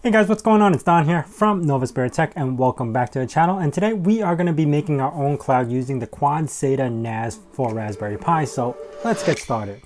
Hey guys, what's going on? It's Don here from Novaspirit Tech and welcome back to the channel. And today we are going to be making our own cloud using the Quad Sata NAS for Raspberry Pi. So let's get started.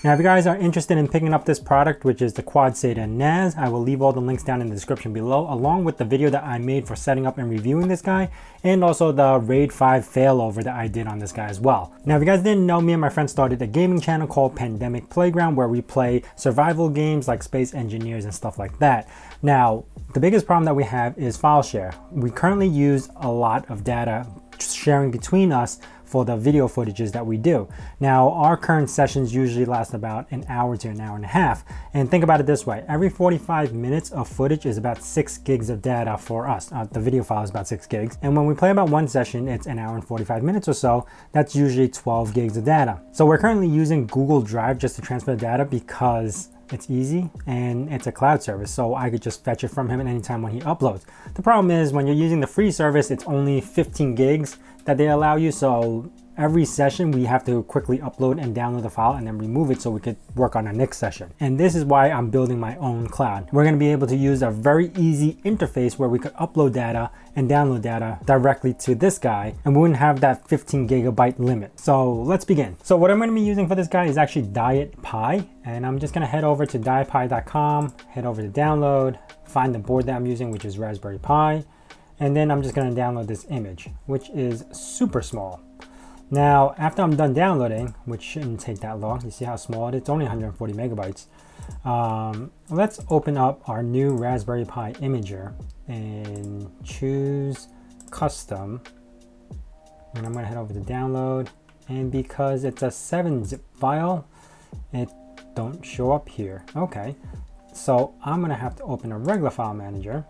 Now, if you guys are interested in picking up this product, which is the Quad Sata NAS, I will leave all the links down in the description below, along with the video that I made for setting up and reviewing this guy, and also the RAID 5 failover that I did on this guy as well. Now, if you guys didn't know, me and my friend started a gaming channel called Pandemic Playground, where we play survival games like Space Engineers and stuff like that. Now, the biggest problem that we have is file share. We currently use a lot of data sharing between us for the video footages that we do. Now, our current sessions usually last about an hour to an hour and a half. And think about it this way, every 45 minutes of footage is about 6 gigs of data for us. The video file is about 6 gigs. And when we play about one session, it's an hour and 45 minutes or so. That's usually 12 gigs of data. So we're currently using Google Drive just to transfer the data because it's easy and it's a cloud service, so I could just fetch it from him at any time when he uploads. The problem is when you're using the free service, it's only 15 gigs that they allow you, so every session we have to quickly upload and download the file and then remove it so we could work on our next session. And this is why I'm building my own cloud. We're going to be able to use a very easy interface where we could upload data and download data directly to this guy, and we wouldn't have that 15 gigabyte limit. So let's begin. So what I'm going to be using for this guy is actually Diet Pi, and I'm just going to head over to dietpi.com, head over to download, find the board that I'm using, which is Raspberry Pi, and then I'm just going to download this image, which is super small. Now, after I'm done downloading, which shouldn't take that long, you see how small it is? It's only 140 megabytes. Let's open up our new Raspberry Pi imager and choose custom. And I'm going to head over to download. And because it's a 7-zip file, it don't show up here. Okay, so I'm going to have to open a regular file manager.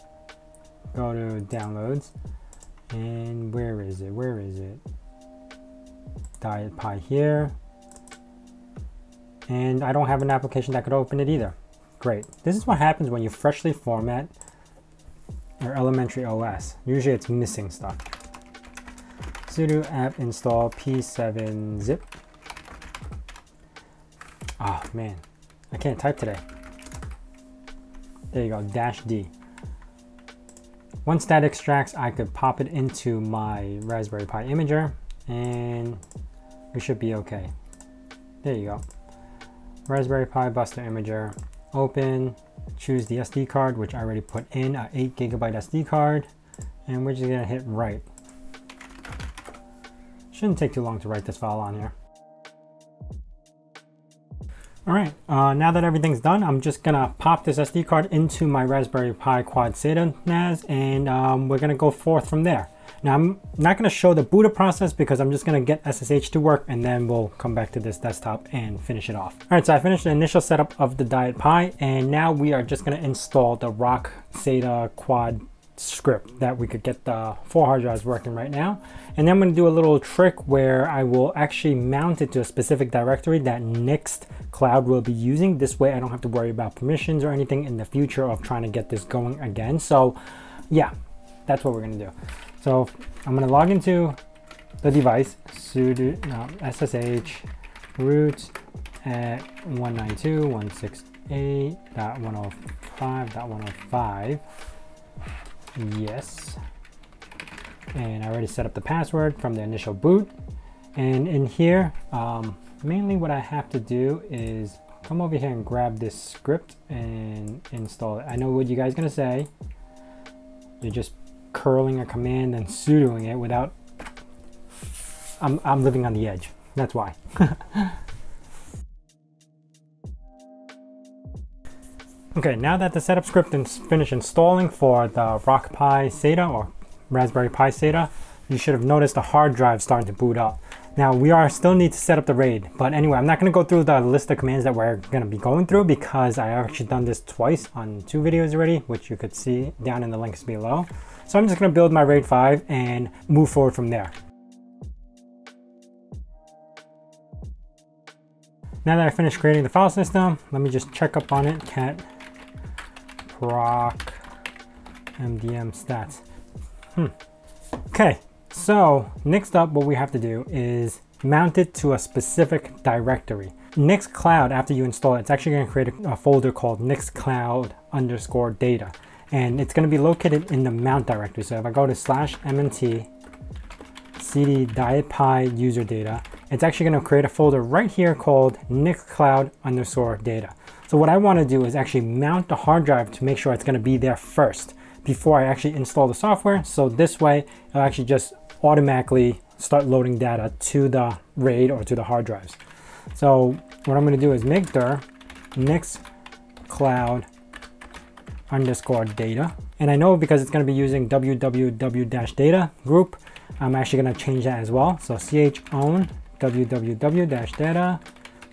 Go to downloads. And where is it? Where is it? Diet Pi here, and I don't have an application that could open it either. Great. This is what happens when you freshly format your elementary OS. Usually it's missing stuff. Sudo apt install p7zip. Oh man, I can't type today. There you go, -D. Once that extracts, I could pop it into my Raspberry Pi imager and we should be okay. There you go. Raspberry Pi Buster Imager, open, choose the SD card, which I already put in, a 8 gigabyte SD card, and we're just gonna hit write. Shouldn't take too long to write this file on here. All right, now that everything's done, I'm just gonna pop this SD card into my Raspberry Pi Quad Sata NAS, and we're gonna go forth from there. Now, I'm not going to show the boot up process because I'm just going to get SSH to work, and then we'll come back to this desktop and finish it off. All right, so I finished the initial setup of the Diet Pi, and now we are just going to install the Rock Sata Quad script that we could get the 4 hard drives working right now. And then I'm going to do a little trick where I will actually mount it to a specific directory that NextCloud will be using. This way I don't have to worry about permissions or anything in the future of trying to get this going again. So yeah, that's what we're going to do. So I'm going to log into the device, sudo ssh root at 192.168.105.105. Yes. And I already set up the password from the initial boot. And in here, mainly what I have to do is come over here and grab this script and install it. I know what you guys are going to say. You're just curling a command and sudoing it without, I'm living on the edge. That's why. Okay, now that the setup script is finished installing for the Rock Pi Sata or Raspberry Pi Sata, you should have noticed the hard drive starting to boot up. Now we still need to set up the RAID, but anyway, I'm not going to go through the list of commands that we're going to be going through because I actually done this twice on 2 videos already, which you could see down in the links below. So I'm just going to build my RAID 5 and move forward from there. Now that I finished creating the file system, let me just check up on it. Cat proc mdm stats. Okay, so next up what we have to do is mount it to a specific directory. NextCloud, after you install it, it's actually going to create a folder called NextCloud_data. And it's going to be located in the mount directory. So if I go to /mnt cd dietpy user data, it's actually going to create a folder right here called NextCloud_data. So what I want to do is actually mount the hard drive to make sure it's going to be there first before I actually install the software. So this way, it'll actually just automatically start loading data to the RAID or to the hard drives. So what I'm going to do is make dir NextCloud_data. And I know because it's going to be using www-data group, I'm actually going to change that as well. So chown www-data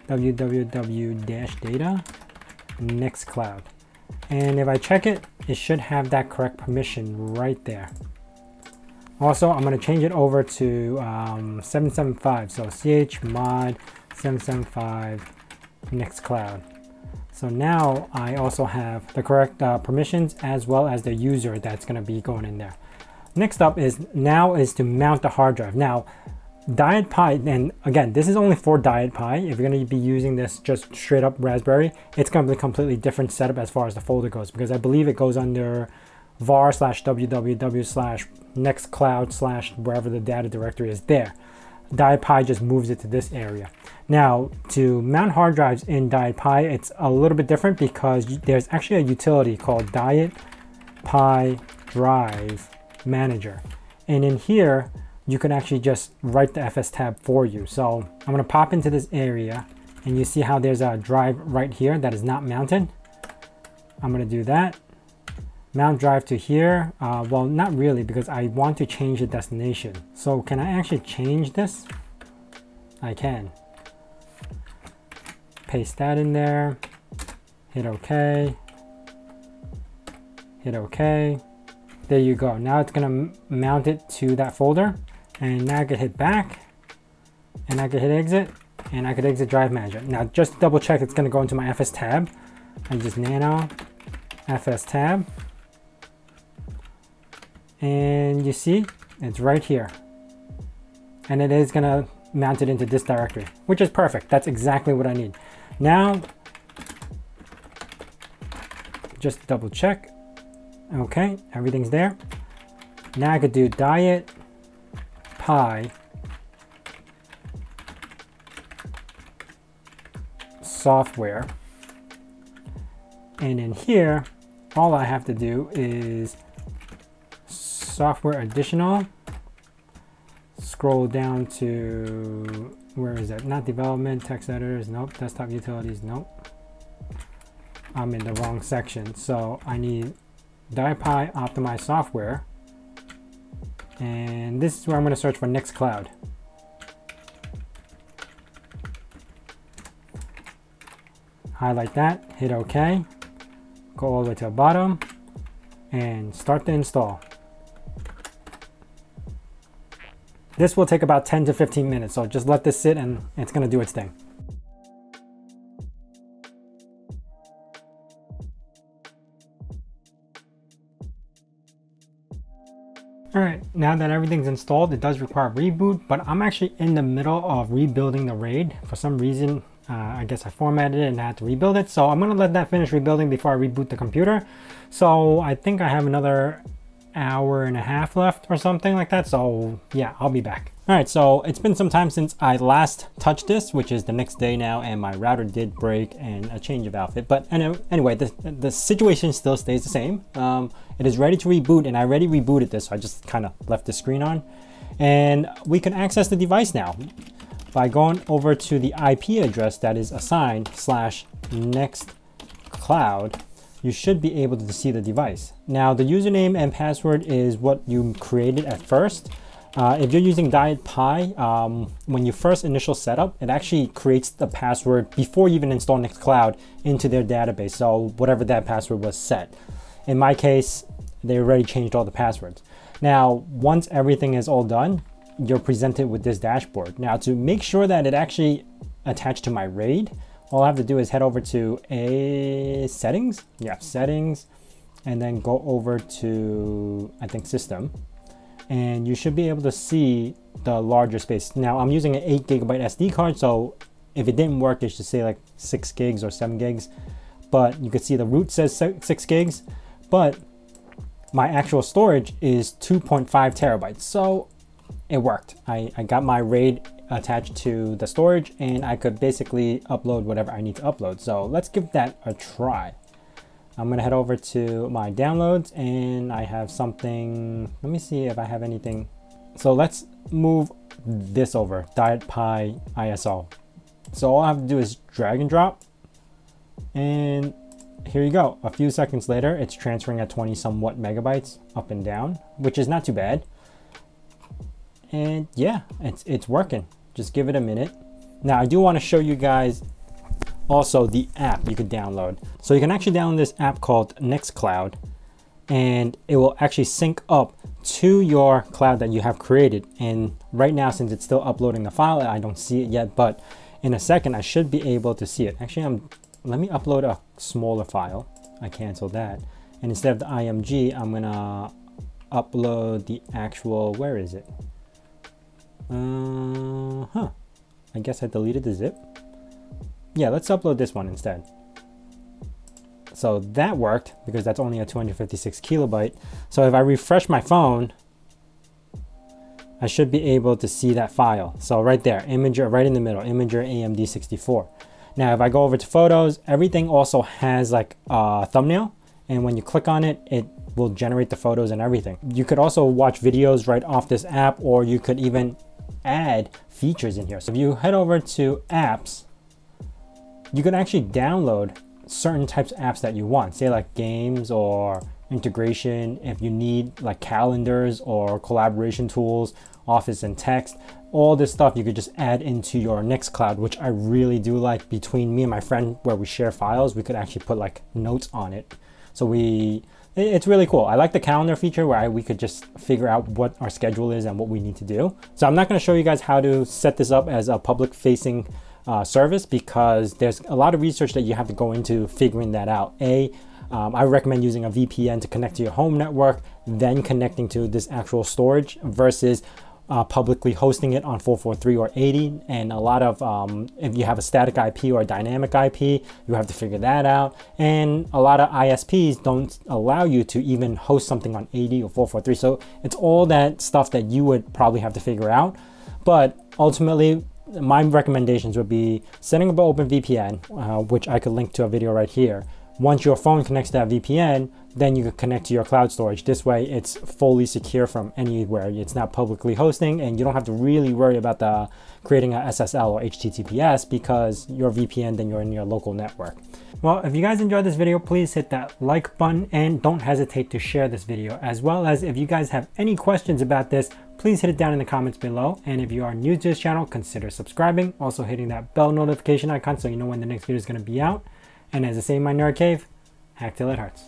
www-data NextCloud. And if I check it, it should have that correct permission right there. Also, I'm going to change it over to 775. So chmod 775 NextCloud. So now I also have the correct permissions as well as the user that's going to be going in there. Next up is to mount the hard drive. Now, dietpy, and again, this is only for dietpy. If you're going to be using this just straight up Raspberry, it's going to be a completely different setup as far as the folder goes, because I believe it goes under var/www/nextcloud/ wherever the data directory is there. Dietpy just moves it to this area. Now, to mount hard drives in dietpy, it's a little bit different because there's actually a utility called dietpy drive manager. And in here, you can actually just write the FS tab for you. So I'm going to pop into this area and you see how there's a drive right here that is not mounted. I'm going to do that. Mount drive to here. Well, not really, because I want to change the destination. So can I actually change this? I can. Paste that in there. Hit OK. Hit OK. There you go. Now it's going to mount it to that folder. And now I can hit back. And I can hit exit. And I could exit drive manager. Now just to double check, it's going to go into my FS tab. I just nano FS tab. And you see, it's right here. And it is going to mount it into this directory, which is perfect. That's exactly what I need. Now, just double check. Okay, everything's there. Now I could do dietpy software. And in here, all I have to do is software additional, scroll down to, where is that? Not development, text editors, nope. Desktop utilities, nope. I'm in the wrong section. So I need dietpy optimized software. And this is where I'm going to search for NextCloud. Highlight that, hit OK, go all the way to the bottom, and start the install. This will take about 10 to 15 minutes, so just let this sit and it's going to do its thing. Alright, now that everything's installed, it does require a reboot, but I'm actually in the middle of rebuilding the RAID. For some reason, I guess I formatted it and I had to rebuild it. So I'm going to let that finish rebuilding before I reboot the computer. So I think I have another hour and a half left or something like that. So yeah, I'll be back. All right, so it's been some time since I last touched this, which is the next day now, and my router did break and a change of outfit. But anyway, the situation still stays the same. It is ready to reboot, and I already rebooted this, so I just kind of left the screen on. And we can access the device now by going over to the IP address that is assigned /NextCloud. You should be able to see the device. Now, the username and password is what you created at first. If you're using dietpy, when you first initial setup, it actually creates the password before you even install NextCloud into their database. So whatever that password was set. In my case, they already changed all the passwords. Now, once everything is all done, you're presented with this dashboard. Now, to make sure that it actually attached to my RAID, all I have to do is head over to settings. Yeah, settings, and then go over to, I think, system. and you should be able to see the larger space. Now I'm using an 8 GB SD card, so if it didn't work, it should say like 6 gigs or 7 gigs. But you can see the root says 6 gigs, but my actual storage is 2.5 terabytes. So it worked. I got my RAID attached to the storage, and I could basically upload whatever I need to upload. So let's give that a try. I'm gonna head over to my downloads, and I have something. Let me see if I have anything. So let's move this over, .py ISO. So all I have to do is drag and drop, and here you go. A few seconds later, it's transferring at 20 somewhat megabytes up and down, which is not too bad. And yeah, it's working. Just give it a minute. Now I do want to show you guys also the app you could download. So you can actually download this app called NextCloud, and it will actually sync up to your cloud that you have created. And right now, since it's still uploading the file, I don't see it yet, but in a second I should be able to see it. Actually, let me upload a smaller file. I cancel that, and instead of the IMG, I'm gonna upload the actual, where is it? I guess I deleted the zip. Yeah, let's upload this one instead. So that worked because that's only a 256 kilobyte. So if I refresh my phone, I should be able to see that file. So right there, Imager, right in the middle, Imager AMD64. Now, if I go over to photos, everything also has like a thumbnail, and when you click on it, it will generate the photos and everything. You could also watch videos right off this app, or you could even add features in here. So if you head over to apps, you can actually download certain types of apps that you want, say like games or integration. If you need like calendars or collaboration tools, office and text, all this stuff you could just add into your NextCloud, which I really do like. Between me and my friend, where we share files, we could actually put like notes on it. So it's really cool. I like the calendar feature where we could just figure out what our schedule is and what we need to do. So I'm not going to show you guys how to set this up as a public facing service, because there's a lot of research that you have to go into figuring that out. I recommend using a VPN to connect to your home network, then connecting to this actual storage versus publicly hosting it on 443 or 80. And a lot of, if you have a static IP or a dynamic IP, you have to figure that out. And a lot of ISPs don't allow you to even host something on 80 or 443. So it's all that stuff that you would probably have to figure out. But ultimately, my recommendations would be setting up an OpenVPN, which I could link to a video right here. Once your phone connects to that VPN, then you can connect to your cloud storage. This way it's fully secure from anywhere. It's not publicly hosting, and you don't have to really worry about creating a SSL or HTTPS, because your VPN, then you're in your local network. Well, if you guys enjoyed this video, please hit that like button, and don't hesitate to share this video. As well as, if you guys have any questions about this, please hit it down in the comments below. And if you are new to this channel, consider subscribing. Also hitting that bell notification icon so you know when the next video is going to be out. And as I say in my nerd cave, hack till it hurts.